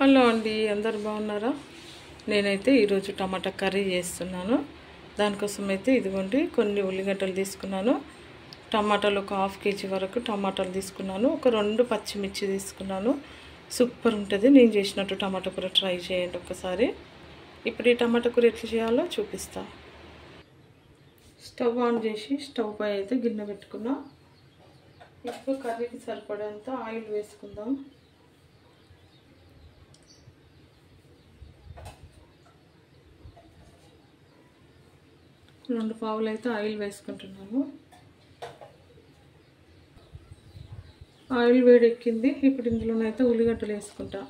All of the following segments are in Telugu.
హలో అండి, అందరు బాగున్నారా? నేనైతే ఈరోజు టమాటా కర్రీ చేస్తున్నాను. దానికోసం అయితే ఇదిగోండి కొన్ని ఉల్లిగడ్డలు తీసుకున్నాను. టమాటాలు ఒక ½ కేజీ వరకు టమాటాలు తీసుకున్నాను. ఒక 2 పచ్చిమిర్చి తీసుకున్నాను. సూపర్ ఉంటుంది. నేను చేసినట్టు టమాటా కూర ట్రై చేయండి ఒకసారి. ఇప్పుడు ఈ టమాటా కూర ఎట్లా చేయాలో చూపిస్తా. స్టవ్ ఆన్ చేసి స్టవ్ పై అయితే గిన్నె పెట్టుకున్నా. ఇప్పుడు కర్రీకి సరిపడేంత ఆయిల్ వేసుకుందాం. రెండు పావులు అయితే ఆయిల్ వేసుకుంటున్నాను. ఆయిల్ వేడెక్కింది. ఇప్పుడు ఇందులోనైతే ఉల్లిగడ్డలు వేసుకుంటా.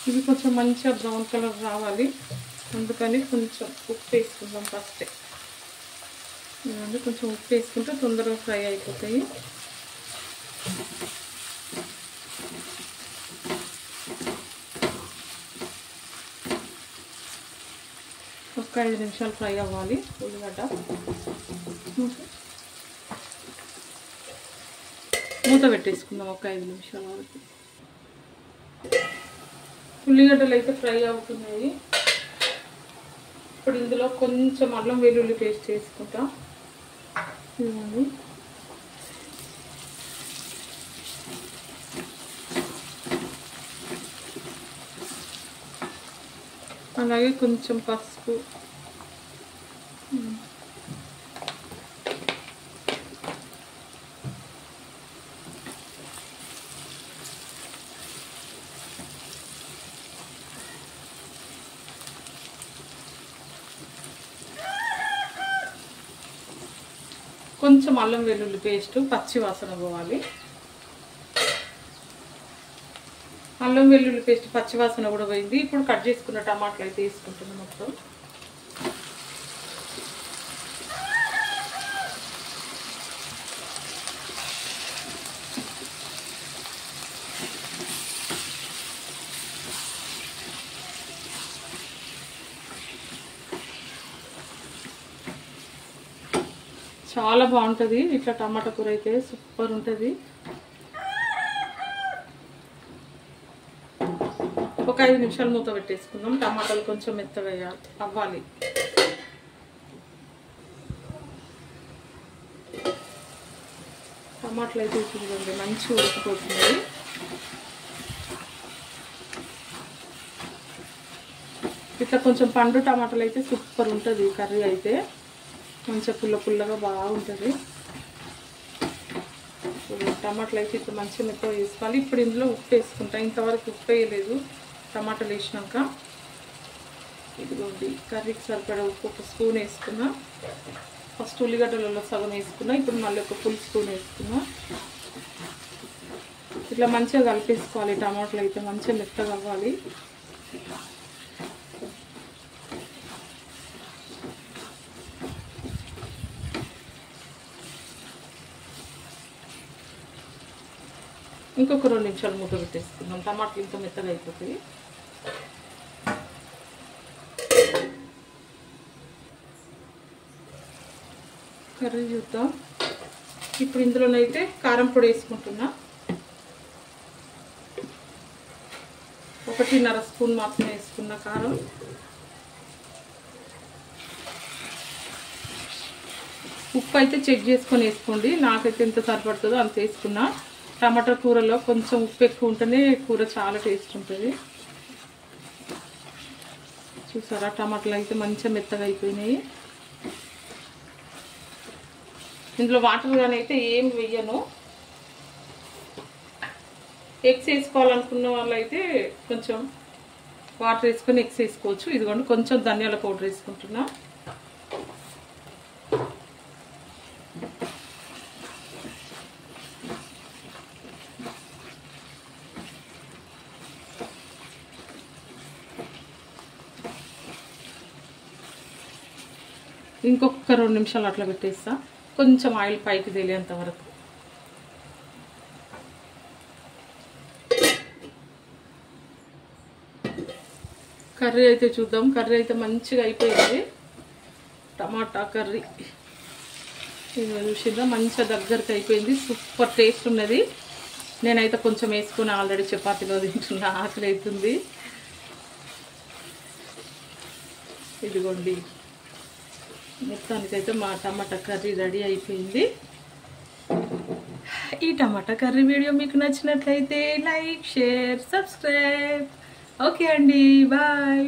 ఇవి కొంచెం మంచిగా బ్రౌన్ కలర్ రావాలి, అందుకని కొంచెం ఉప్పు వేసుకుందాం ఫస్ట్. కొంచెం ఉప్పు వేసుకుంటే తొందరగా ఫ్రై అయిపోతాయి. ఒక 5 నిమిషాలు ఫ్రై అవ్వాలి ఉల్లిగడ్డ. మూత పెట్టేసుకుందాం ఒక 5 నిమిషాల వరకు. ఉల్లిగడ్డలు అయితే ఫ్రై అవుతున్నాయి. ఇప్పుడు ఇందులో కొంచెం అల్లం వెల్లుల్లి పేస్ట్ వేసుకుంటా. అలాగే కొంచెం పసుపు, కొంచెం అల్లం వెల్లుల్లి పేస్ట్ పచ్చి వాసన పోవాలి. అల్లం వెల్లుల్లి పేస్ట్ పచ్చి వాసన కూడా పోయింది. ఇప్పుడు కట్ చేసుకున్న టమాటాలు అయితే వేసుకుంటున్నాం మొత్తం. చాలా బాగుంటుంది ఇట్లా టమాటా కూర అయితే, సూపర్ ఉంటుంది. ఒక 5 నిమిషాలు మూత పెట్టేసుకుందాం. టమాటాలు కొంచెం మెత్తగా అవ్వాలి. టమాటాలు అయితే చూడండి మంచిగా ఉడికిపోతున్నాయి. ఇట్లా కొంచెం పండు టమాటాలు అయితే సూపర్ ఉంటుంది కర్రీ అయితే, మంచిగా పుల్లగా బాగుంటుంది. టమాటాలు అయితే ఇప్పుడు మంచిగా మెత్తగా వేసుకోవాలి. ఇప్పుడు ఇందులో ఉప్పు వేసుకుంటా. ఇంతవరకు ఉప్పు వేయలేదు టమాటాలు వేసినాక. ఇదిగోండి కర్రీకి సరిపడా ఉప్పు ఒక స్పూన్ వేసుకున్నా. ఫస్ట్ ఉల్లిగడ్డలలో సగం వేసుకున్నా, ఇప్పుడు మళ్ళీ ఒక ఫుల్ స్పూన్ వేసుకున్నా. ఇట్లా మంచిగా కలిపేసుకోవాలి. టమాటాలు అయితే మంచిగా మెత్తగా అవ్వాలి. ఇంకొక 2 నిమిషాలు మూత పెట్టేసుకుందాం. టమాటాలు ఇంకా మెత్తగా అయిపోతాయి. కర్రీ చూద్దాం. ఇప్పుడు ఇందులోనైతే కారం పొడి వేసుకుంటున్నా. 1.5 స్పూన్ మాత్రమే వేసుకున్న కారం. ఉప్పు అయితే చెక్ చేసుకొని వేసుకోండి. నాకైతే ఎంత సరిపడుతుందో అంత వేసుకున్నా. టమాటా కూరలో కొంచెం ఉప్పు ఎక్కువ ఉంటేనే కూర చాలా టేస్ట్ ఉంటుంది. చూసారా టమాటాలు అయితే మంచిగా మెత్తగా అయిపోయినాయి. ఇందులో వాటర్ కానీ అయితే ఏం వేయను. ఎగ్స్ వేసుకోవాలనుకున్న వాళ్ళు అయితే కొంచెం వాటర్ వేసుకొని ఎగ్స్ వేసుకోవచ్చు. ఇదిగోండి కొంచెం ధనియాల పౌడర్ వేసుకుంటున్నా. ఇంకొక 2 నిమిషాలు అట్లా పెట్టేస్తా. కొంచెం ఆయిల్ పైకి తేలేంత వరకు. కర్రీ అయితే చూద్దాం. కర్రీ అయితే మంచిగా అయిపోయింది. టమాటా కర్రీ ఇది చూసిందా, మంచిగా దగ్గరికి అయిపోయింది. సూపర్ టేస్ట్ ఉన్నది. నేనైతే కొంచెం వేసుకుని ఆల్రెడీ చపాతీలో తింటున్నా, ఆకలి అవుతుంది. ఇదిగోండి, మొత్తానికైతే మా టమాటా కర్రీ రెడీ అయిపోయింది. ఈ టమాటా కర్రీ వీడియో మీకు నచ్చినట్లయితే లైక్, షేర్, సబ్స్క్రైబ్. ఓకే అండి, బాయ్.